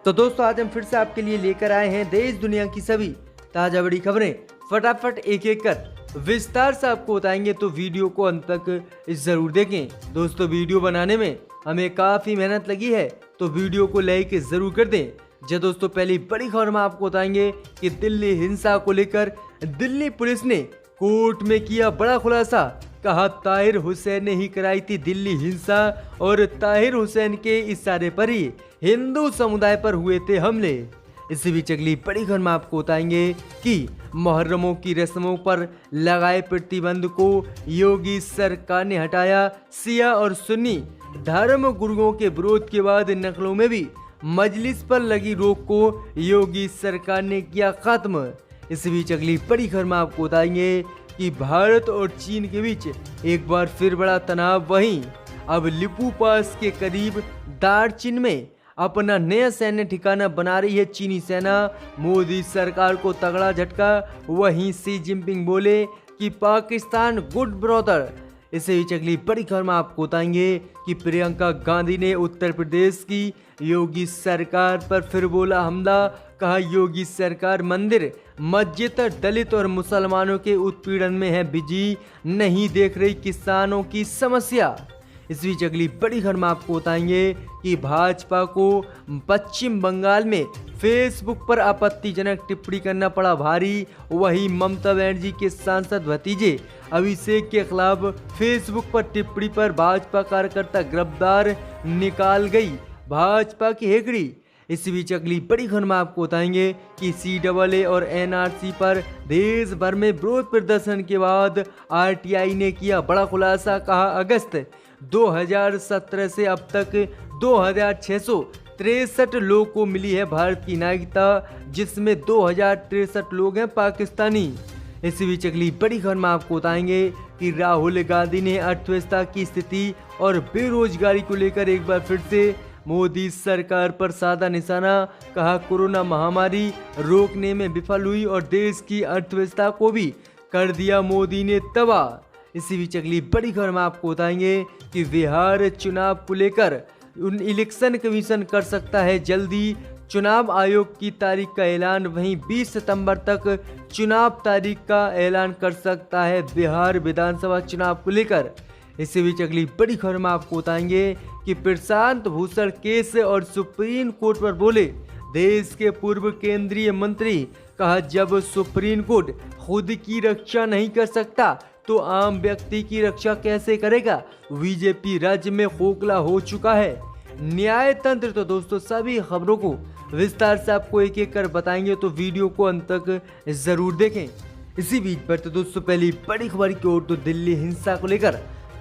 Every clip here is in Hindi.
तो दोस्तों आज हम फिर से आपके लिए लेकर आए हैं देश दुनिया की सभी ताजा बड़ी खबरें फटाफट एक एक कर विस्तार से आपको बताएंगे, तो वीडियो को अंत तक जरूर देखें। दोस्तों वीडियो बनाने में हमें काफी मेहनत लगी है, तो वीडियो को लाइक जरूर कर दें। जो दोस्तों पहली बड़ी खबर में आपको बताएंगे कि दिल्ली हिंसा को लेकर दिल्ली पुलिस ने कोर्ट में किया बड़ा खुलासा। कहा ताहिर हुसैन ने ही कराई थी दिल्ली हिंसा और ताहिर हुसैन के इशारे पर ही हिंदू समुदाय पर हुए थे हमले। इसी बीच अगली बड़ी खबर में आपको बताएंगे कि मुहर्रमों की रस्मों पर लगाए प्रतिबंध को योगी सरकार ने हटाया। शिया और सुन्नी धर्म गुरुओं के विरोध के बाद नकलों में भी मजलिस पर लगी रोक को योगी सरकार ने किया खत्म। इस बीच अगली बड़ी खबर में आपको बताएंगे कि भारत और चीन के बीच एक बार फिर बड़ा तनाव। वहीं अब लिपू पास के करीब दारचीन में अपना नया सैन्य ठिकाना बना रही है चीनी सेना। मोदी सरकार को तगड़ा झटका। वहीं शी जिनपिंग बोले कि पाकिस्तान गुड ब्रदर। इसे बीच अगली बड़ी खबर में आपको बताएंगे कि प्रियंका गांधी ने उत्तर प्रदेश की योगी सरकार पर फिर बोला हमला। कहा योगी सरकार मंदिर मस्जिद दलित और मुसलमानों के उत्पीड़न में है बिजी, नहीं देख रही किसानों की समस्या। इस बीच अगली बड़ी खबर में आपको बताएंगे कि भाजपा को पश्चिम बंगाल में फेसबुक पर आपत्तिजनक टिप्पणी करना पड़ा भारी। वहीं ममता बनर्जी के सांसद भतीजे अभिषेक के खिलाफ फेसबुक पर टिप्पणी पर भाजपा कार्यकर्ता गिरफ्तार, निकाल गई भाजपा की हेकड़ी। इसी बीच अगली बड़ी खबर में आपको बताएंगे कि CAA और NRC पर देश भर में विरोध प्रदर्शन के बाद RTI ने किया बड़ा खुलासा। कहा अगस्त 2017 से अब तक 2663 लोगों को मिली है भारत की नागरिकता, जिसमें 2063 लोग हैं पाकिस्तानी। इसी बीच अगली बड़ी खबर में आपको बताएंगे कि राहुल गांधी ने अर्थव्यवस्था की स्थिति और बेरोजगारी को लेकर एक बार फिर से मोदी सरकार पर साधा निशाना। कहा कोरोना महामारी रोकने में विफल हुई और देश की अर्थव्यवस्था को भी कर दिया मोदी ने तबाह। इसी बीच अगली बड़ी खबर में आपको बताएंगे कि बिहार चुनाव को लेकर इलेक्शन कमीशन कर सकता है जल्दी चुनाव आयोग की तारीख का ऐलान। वहीं 20 सितंबर तक चुनाव तारीख का ऐलान कर सकता है बिहार विधानसभा चुनाव को लेकर। इसी बीच अगली बड़ी खबर में आपको बताएंगे कि प्रशांत भूषण केस और सुप्रीम कोर्ट पर बोले देश के पूर्व केंद्रीय मंत्री। कहा जब सुप्रीम कोर्ट खुद की रक्षा नहीं कर सकता तो आम व्यक्ति की रक्षा कैसे करेगा। बीजेपी राज्य में खोखला हो चुका है न्याय तंत्र। तो दोस्तों सभी खबरों को विस्तार से आपको एक एक कर बताएंगे, तो वीडियो को अंत तक जरूर देखें। इसी बीच पर तो दोस्तों पहली बड़ी खबर की ओर, तो दिल्ली हिंसा को लेकर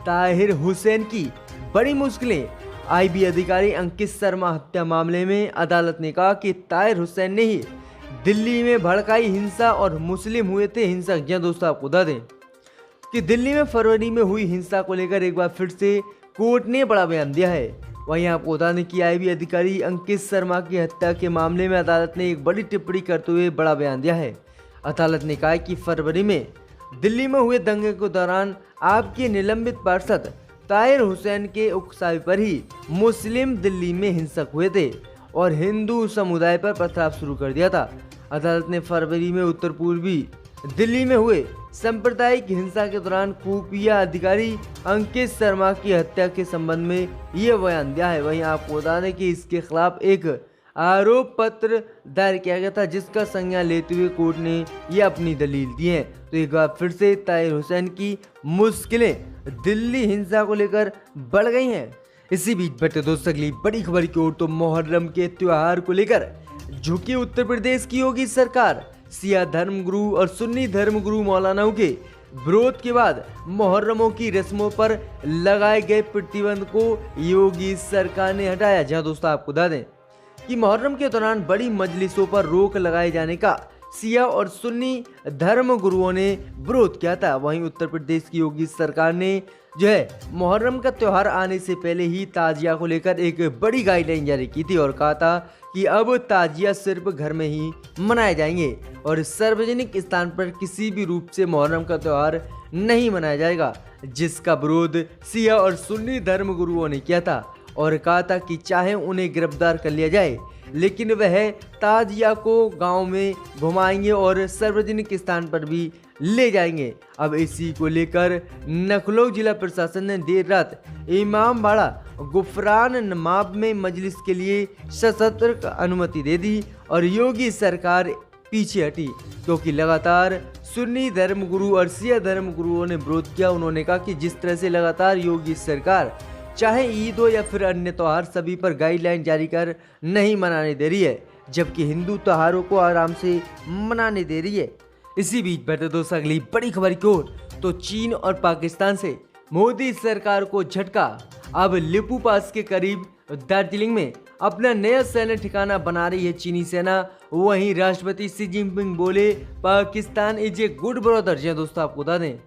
ताहिर हुसैन की बड़ी मुश्किलें। IB अधिकारी अंकित शर्मा हत्या मामले में अदालत ने कहा कि ताहिर हुसैन ने ही दिल्ली में भड़काई हिंसा और मुस्लिम हुए थे हिंसक। या दोस्तों आपको बता दें कि दिल्ली में फरवरी में हुई हिंसा को लेकर एक बार फिर से कोर्ट ने बड़ा बयान दिया है। वहीं आपको बता दें कि IB अधिकारी अंकित शर्मा की हत्या के मामले में अदालत ने एक बड़ी टिप्पणी करते हुए बड़ा बयान दिया है। अदालत ने कहा कि फरवरी में दिल्ली में हुए दंगे के दौरान आपके निलंबित पार्षद ताहिर हुसैन के उकसावे पर ही मुस्लिम दिल्ली में हिंसक हुए थे और हिंदू समुदाय पर पथराव शुरू कर दिया था। अदालत ने फरवरी में उत्तर पूर्वी दिल्ली में हुए सांप्रदायिक हिंसा के दौरान खुफिया अधिकारी अंकित शर्मा की हत्या के संबंध में ये बयान दिया है। वहीं आपको बता दें कि इसके खिलाफ एक आरोप पत्र दायर किया गया था, जिसका संज्ञान लेते हुए कोर्ट ने ये अपनी दलील दी है। तो एक बार फिर से ताहिर हुसैन की मुश्किलें दिल्ली हिंसा को लेकर बढ़ गई हैं। इसी बीच बढ़ते दोस्तों अगली बड़ी खबर की ओर, तो मुहर्रम के त्योहार को लेकर झुकी उत्तर प्रदेश की योगी सरकार। शिया धर्मगुरु और सुन्नी धर्मगुरु मौलानाओं के विरोध के बाद मुहर्रमों की रस्मों पर लगाए गए प्रतिबंध को योगी सरकार ने हटाया। जहां दोस्तों आपको बता दें कि मुहर्रम के दौरान बड़ी मजलिसों पर रोक लगाए जाने का शिया और सुन्नी धर्म गुरुओं ने विरोध किया था। वहीं उत्तर प्रदेश की योगी सरकार ने जो है मुहर्रम का त्यौहार आने से पहले ही ताजिया को लेकर एक बड़ी गाइडलाइन जारी की थी और कहा था कि अब ताजिया सिर्फ घर में ही मनाए जाएंगे और सार्वजनिक स्थान पर किसी भी रूप से मुहर्रम का त्यौहार नहीं मनाया जाएगा, जिसका विरोध शिया और सुन्नी धर्म गुरुओं ने किया था। और कहा था कि चाहे उन्हें गिरफ्तार कर लिया जाए लेकिन वह ताजिया को गांव में घुमाएंगे और सार्वजनिक स्थान पर भी ले जाएंगे। अब इसी को लेकर नखलऊ जिला प्रशासन ने देर रात इमामबाड़ा गुफरान नमाब में मजलिस के लिए सशर्त अनुमति दे दी और योगी सरकार पीछे हटी, क्योंकि लगातार सुन्नी धर्मगुरु और शिया धर्मगुरुओं ने विरोध किया। उन्होंने कहा कि जिस तरह से लगातार योगी सरकार चाहे ईद हो या फिर अन्य त्योहार सभी पर गाइडलाइन जारी कर नहीं मनाने दे रही है, जबकि हिंदू त्योहारों को आराम से मनाने दे रही है। इसी बीच बैठे दोस्तों अगली बड़ी खबर की ओर, तो चीन और पाकिस्तान से मोदी सरकार को झटका। अब लिपू पास के करीब दार्जिलिंग में अपना नया सैन्य ठिकाना बना रही है चीनी सेना। वहीं राष्ट्रपति शी जिनपिंग बोले Pakistan is a good brother. जी दोस्तों आपको बता दें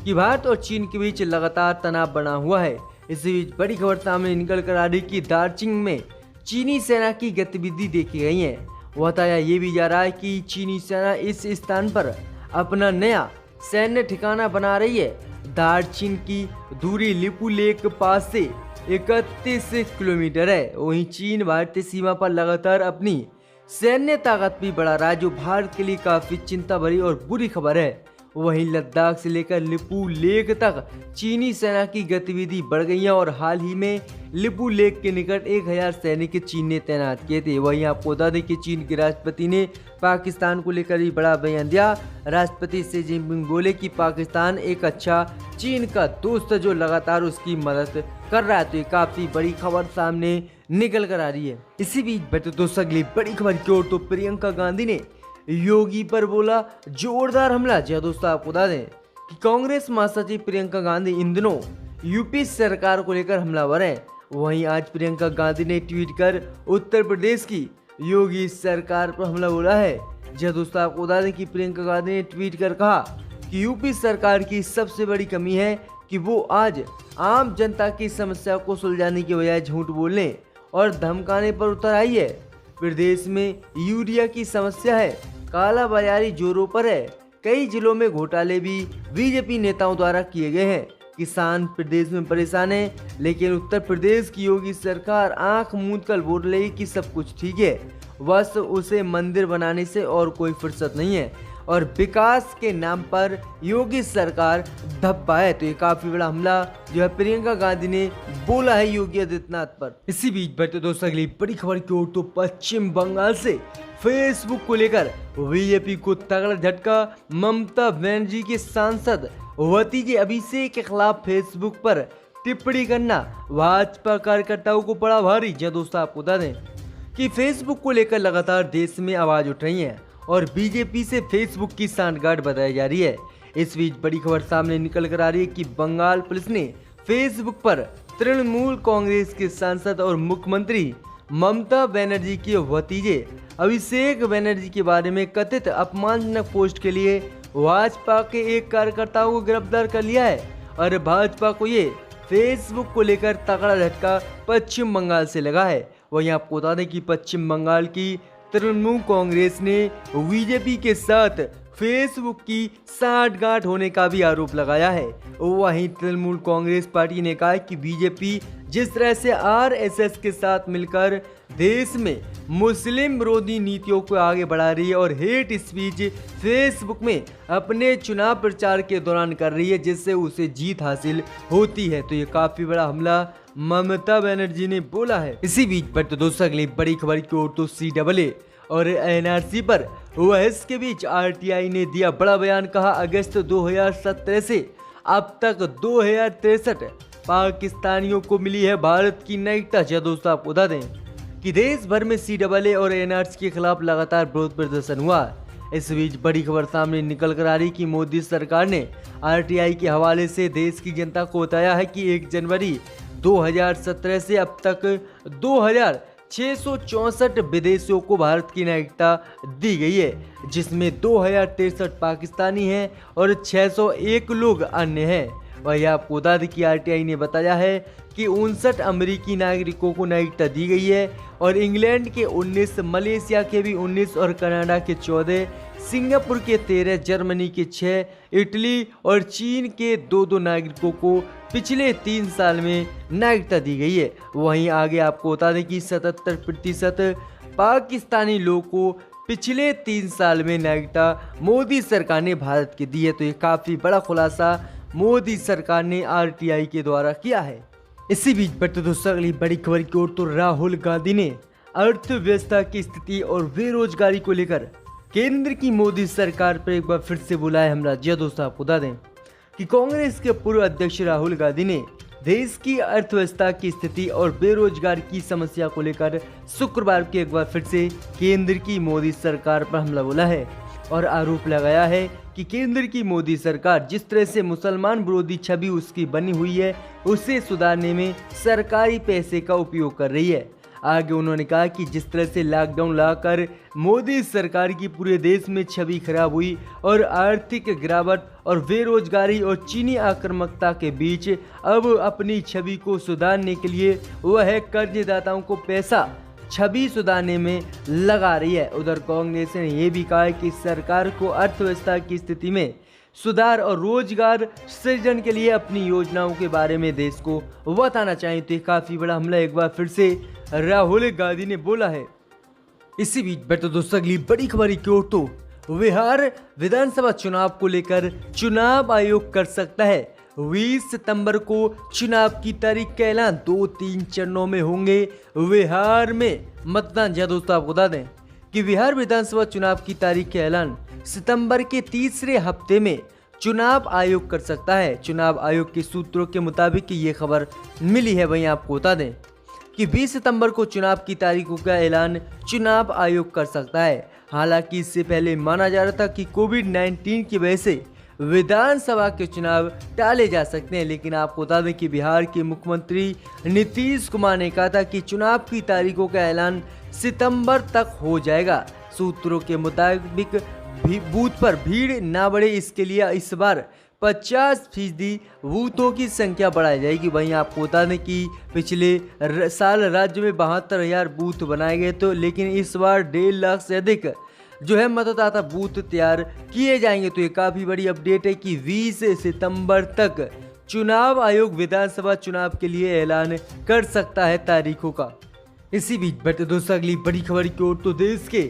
कि भारत और चीन के बीच लगातार तनाव बना हुआ है। इसी बीच बड़ी खबर सामने निकल कर आ रही कि दार्जिलिंग में चीनी सेना की गतिविधि देखी गई है। बताया ये भी जा रहा है कि चीनी सेना इस स्थान पर अपना नया सैन्य ठिकाना बना रही है। दार्जिलिंग की दूरी लिपू लेक पास से 31 किलोमीटर है। वहीं चीन भारतीय सीमा पर लगातार अपनी सैन्य ताकत भी बढ़ा रहा है, जो भारत के लिए काफी चिंता भरी और बुरी खबर है। वहीं लद्दाख से लेकर लिपू लेक तक चीनी सेना की गतिविधि बढ़ गई है और हाल ही में लिपू लेक के निकट 1000 सैनिक चीन ने तैनात किए थे। वहीं आपको बता दें कि चीन के राष्ट्रपति ने पाकिस्तान को लेकर ही बड़ा बयान दिया। राष्ट्रपति शी जिनपिंग बोले कि पाकिस्तान एक अच्छा चीन का दोस्त है जो लगातार उसकी मदद कर रहा है। तो ये काफी बड़ी खबर सामने निकल कर आ रही है। इसी बीच बैठे दोस्तों अगली बड़ी खबर की ओर, तो प्रियंका गांधी ने योगी पर बोला जोरदार हमला। जी दोस्तों आपको बता दें कि कांग्रेस महासचिव प्रियंका गांधी इन दिनों यूपी सरकार को लेकर हमलावर हैं। वहीं आज प्रियंका गांधी ने ट्वीट कर उत्तर प्रदेश की योगी सरकार पर हमला बोला है। जी दोस्तों आपको बता दें कि प्रियंका गांधी ने ट्वीट कर कहा कि यूपी सरकार की सबसे बड़ी कमी है कि वो आज आम जनता की समस्या को सुलझाने की बजाय झूठ बोलने और धमकाने पर उतर आई है। प्रदेश में यूरिया की समस्या है, काला बाजारी जोरों पर है, कई जिलों में घोटाले भी बीजेपी नेताओं द्वारा किए गए हैं। किसान प्रदेश में परेशान है, लेकिन उत्तर प्रदेश की योगी सरकार आंख मूंद कर बोल रही कि सब कुछ ठीक है, बस उसे मंदिर बनाने से और कोई फुर्सत नहीं है और विकास के नाम पर योगी सरकार धब्बा है। तो ये काफी बड़ा हमला जो है प्रियंका गांधी ने बोला है योगी आदित्यनाथ पर। इसी बीच बैठे दोस्तों अगली बड़ी खबर की ओर, तो पश्चिम बंगाल से फेसबुक को लेकर बीजेपी को तगड़ा झटका। ममता बनर्जी के सांसद भतीजे अभिषेक के खिलाफ फेसबुक पर टिप्पणी करना भाजपा कार्यकर्ताओं को पड़ा भारी। जी दोस्तों आपको बता दें कि फेसबुक को लेकर लगातार देश में आवाज उठ रही है और बीजेपी से फेसबुक की सांठगांठ बताई जा रही है। इस बीच बड़ी खबर सामने निकल कर आ रही है कि बंगाल पुलिस ने फेसबुक पर तृणमूल कांग्रेस के सांसद और मुख्यमंत्री ममता बनर्जी के भतीजे अभिषेक बनर्जी के बारे में कथित अपमानजनक पोस्ट के लिए भाजपा के एक कार्यकर्ता को गिरफ्तार कर लिया है और भाजपा को ये फेसबुक को लेकर तगड़ा झटका पश्चिम बंगाल से लगा है। वहीं आपको बता दें कि पश्चिम बंगाल की तृणमूल कांग्रेस ने बीजेपी के साथ फेसबुक की सांठगांठ होने का भी आरोप लगाया है। वहीं तृणमूल कांग्रेस पार्टी ने कहा कि बीजेपी जिस तरह से आरएसएस के साथ मिलकर देश में मुस्लिम विरोधी नीतियों को आगे बढ़ा रही है और हेट स्पीच फेसबुक में अपने चुनाव प्रचार के दौरान कर रही है, जिससे उसे जीत हासिल होती है। तो ये काफी बड़ा हमला ममता बनर्जी ने बोला है। इसी बीच पर दोस्तों अगली बड़ी खबर की ओर, तो CAA और एनआरसी पर बहस के बीच आरटीआई ने दिया बड़ा बयान। कहा अगस्त 2017 से अब तक 2063 पाकिस्तानियों को मिली है भारत की नागरिकता। दोस्तों आपको बता दें कि देश भर में CAA और एनआरसी के खिलाफ लगातार विरोध प्रदर्शन हुआ। इस बीच बड़ी खबर सामने निकल कर आ रही कि मोदी सरकार ने आरटीआई के हवाले से देश की जनता को बताया है कि 1 जनवरी 2017 से अब तक 2664 विदेशियों को भारत की नागरिकता दी गई है, जिसमें 2063 पाकिस्तानी हैं और 601 लोग अन्य हैं। वही आपको बता दें कि आरटीआई ने बताया है कि 59 अमेरिकी नागरिकों को नागरिकता दी गई है और इंग्लैंड के 19, मलेशिया के भी 19 और कनाडा के 14, सिंगापुर के 13, जर्मनी के 6, इटली और चीन के 2 नागरिकों को पिछले 3 साल में नागरिकता दी गई है। वहीं आगे आपको बता दें कि 77% पाकिस्तानी लोगों को पिछले 3 साल में नागरिकता मोदी सरकार ने भारत की दी है। तो ये काफ़ी बड़ा खुलासा मोदी सरकार ने आरटीआई के द्वारा किया है। इसी बीच बढ़ते दोस्तों अगली बड़ी खबर की ओर, तो राहुल गांधी ने अर्थव्यवस्था की स्थिति और बेरोजगारी को लेकर केंद्र की मोदी सरकार पर एक बार फिर से बुलाया हमला। जी दोस्तों, आपको बता दें कि कांग्रेस के पूर्व अध्यक्ष राहुल गांधी ने देश की अर्थव्यवस्था की स्थिति और बेरोजगार की समस्या को लेकर शुक्रवार को एक बार फिर से केंद्र की मोदी सरकार पर हमला बोला है और आरोप लगाया है कि केंद्र की मोदी सरकार जिस तरह से मुसलमान विरोधी छवि उसकी बनी हुई है उसे सुधारने में सरकारी पैसे का उपयोग कर रही है। आगे उन्होंने कहा कि जिस तरह से लॉकडाउन लगाकर मोदी सरकार की पूरे देश में छवि खराब हुई और आर्थिक गिरावट और बेरोजगारी और चीनी आक्रामकता के बीच अब अपनी छवि को सुधारने के लिए वह कर्जदाताओं को पैसा छवि सुधारने में लगा रही है। उधर कांग्रेस ने यह भी कहा है कि सरकार को अर्थव्यवस्था की स्थिति में सुधार और रोजगार सृजन के लिए अपनी योजनाओं के बारे में देश को बताना चाहिए। तो ये काफी बड़ा हमला एक बार फिर से राहुल गांधी ने बोला है। इसी बीच बढ़ते दोस्तों अगली बड़ी खबर की ओर, तो बिहार विधानसभा चुनाव को लेकर चुनाव आयोग कर सकता है 20 सितंबर को चुनाव की तारीख का ऐलान। 2-3 चरणों में होंगे बिहार में मतदान। जी दोस्तों, आपको बता दें कि बिहार विधानसभा चुनाव की तारीख का ऐलान सितंबर के तीसरे हफ्ते में चुनाव आयोग कर सकता है। चुनाव आयोग के सूत्रों के मुताबिक ये खबर मिली है। वहीं आपको बता दें कि 20 सितंबर को चुनाव की तारीखों का ऐलान चुनाव आयोग कर सकता है। हालांकि इससे पहले माना जा रहा था कि कोविड-19 की वजह से विधानसभा के चुनाव टाले जा सकते हैं, लेकिन आपको बता दें कि बिहार के मुख्यमंत्री नीतीश कुमार ने कहा था कि चुनाव की तारीखों का ऐलान सितंबर तक हो जाएगा। सूत्रों के मुताबिक बूथ पर भीड़ ना बढ़े इसके लिए इस बार 50% बूथों की संख्या बढ़ाई जाएगी। वहीं आपको बता दें कि पिछले साल राज्य में 72,000 बूथ बनाए गए थे, लेकिन इस बार 1.5 लाख से अधिक जो है मतदाता बूथ तैयार किए जाएंगे। तो ये काफ़ी बड़ी अपडेट है कि 20 सितंबर तक चुनाव आयोग विधानसभा चुनाव के लिए ऐलान कर सकता है तारीखों का। इसी बीच बढ़ते दोस्तों अगली बड़ी खबर की ओर, तो देश के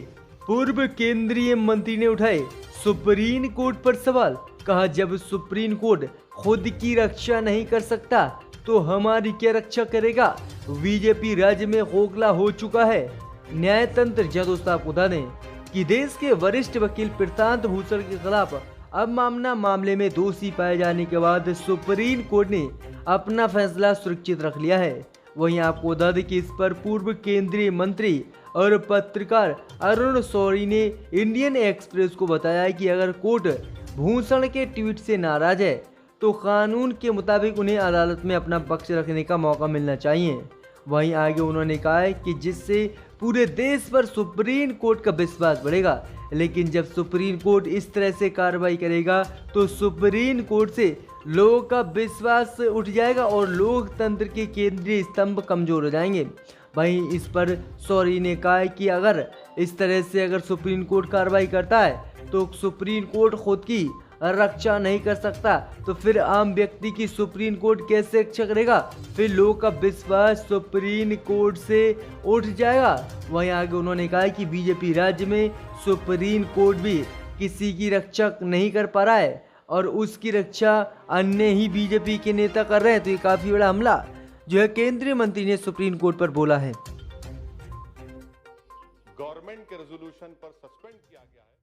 पूर्व केंद्रीय मंत्री ने उठाए सुप्रीम कोर्ट पर सवाल। कहा, जब सुप्रीम कोर्ट खुद की रक्षा नहीं कर सकता तो हमारी क्या रक्षा करेगा। बीजेपी राज्य में खोखला हो चुका है न्यायतंत्र। जी दोस्तों, आपको बता दें कि देश के वरिष्ठ वकील प्रशांत भूषण के खिलाफ अब मामले में दोषी पाए जाने के बाद सुप्रीम कोर्ट ने अपना फैसला सुरक्षित रख लिया है। वहीं आपको बता दें कि इस पर पूर्व केंद्रीय मंत्री और पत्रकार अरुण शौरी ने इंडियन एक्सप्रेस को बताया कि अगर कोर्ट भूषण के ट्वीट से नाराज है तो कानून के मुताबिक उन्हें अदालत में अपना पक्ष रखने का मौका मिलना चाहिए। वहीं आगे उन्होंने कहा है कि जिससे पूरे देश पर सुप्रीम कोर्ट का विश्वास बढ़ेगा, लेकिन जब सुप्रीम कोर्ट इस तरह से कार्रवाई करेगा तो सुप्रीम कोर्ट से लोगों का विश्वास उठ जाएगा और लोकतंत्र के केंद्रीय स्तंभ कमजोर हो जाएंगे। वहीं इस पर शौरी ने कहा है कि अगर इस तरह से अगर सुप्रीम कोर्ट कार्रवाई करता है तो सुप्रीम कोर्ट खुद की रक्षा नहीं कर सकता, तो फिर आम व्यक्ति की सुप्रीम कोर्ट कैसे रक्षा करेगा। फिर लोगों का विश्वास सुप्रीम कोर्ट से उठ जाएगा। वहीं आगे उन्होंने कहा कि बीजेपी राज्य में सुप्रीम कोर्ट भी किसी की रक्षा नहीं कर पा रहा है और उसकी रक्षा अन्य ही बीजेपी के नेता कर रहे हैं। तो ये काफी बड़ा हमला जो है केंद्रीय मंत्री ने सुप्रीम कोर्ट पर बोला है। गवर्नमेंट के रेजोल्यूशन पर सस्पेंड किया गया है।